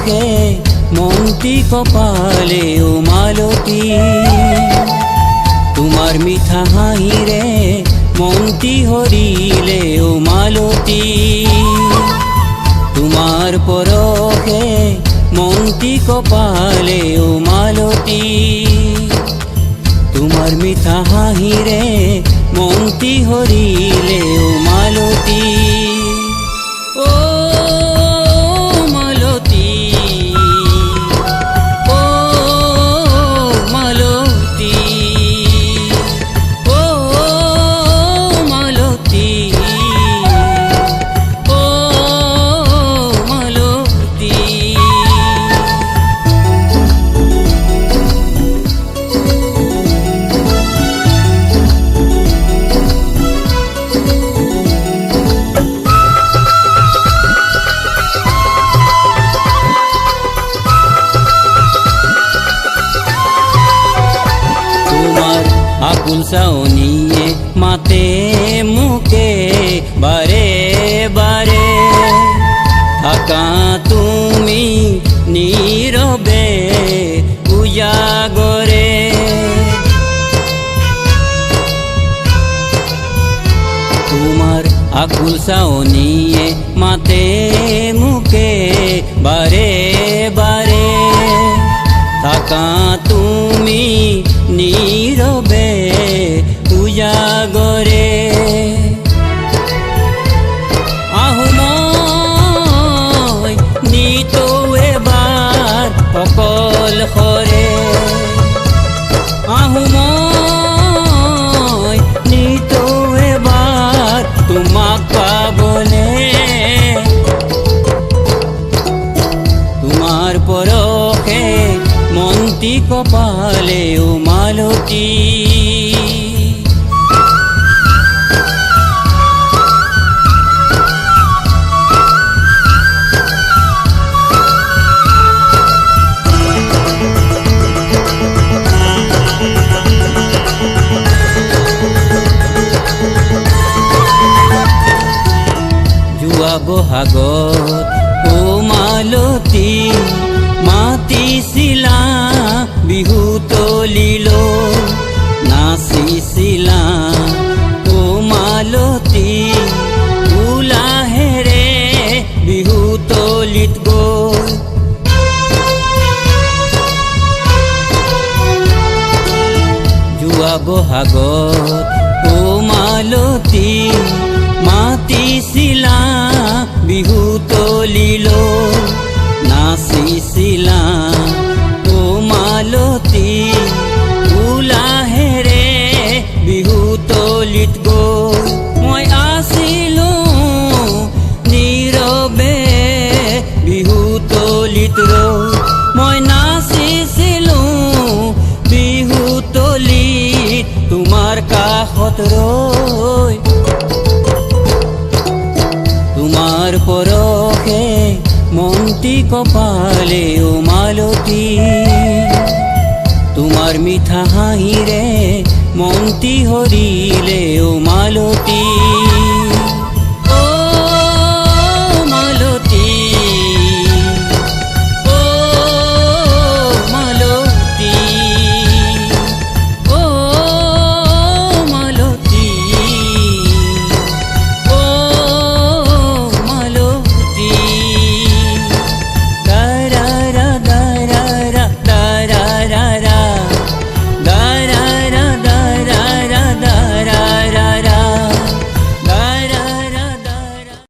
পৰশে মন্তি কপালে ও মালতী তোমাৰ মিঠা হাঁহিৰে মন্তি হৰিলে ও মালতী তোমাৰ পৰশে মন্তি কপালে ও মালতী তোমাৰ মিঠা হাঁহিৰে মন্তি হৰিলে ও মালতী ও মালতী ও মালতী ও মালতী ও মালতী আকুল চাৱনীয়ে মাতে মোকে বাৰে বাৰে থাকা তুমি নীৰৱে উজাগৰে তোমাৰ আকুল চাৱনীয়ে মাতে মোকে বাৰে বাৰে থাকা তুমি নীৰৱে উজাগৰে আহো মই নিতৌ এবাৰ অকলশৰে আহো মই নিতৌ এবাৰ তোমাক পাবলে তোমাৰ পৰশে মন্তি কপালে ও মালতী যোৱা বহাগত ও মালতী মাতিছিলা বিহু তলিলো নাচিছিলা ও মালতী উলাহেৰে বিহু তলিত গৈ যোৱা বহাগত ও মালতী মাতিছিলা বিহু তলিলো নাচিছিলা ও মালতী উলাহেৰে বিহু তলিত গৈ মই আছিলো নীৰৱে বিহু তলিত ৰৈ মই নাচিছিলো বিহু তলিত তোমাৰ কাষত ৰৈ তোমাৰ পৰশে মন্তি কপালে ও মালতী তোমাৰ মিঠা হাঁহিৰে মন্তি হৰিলে ও মালতী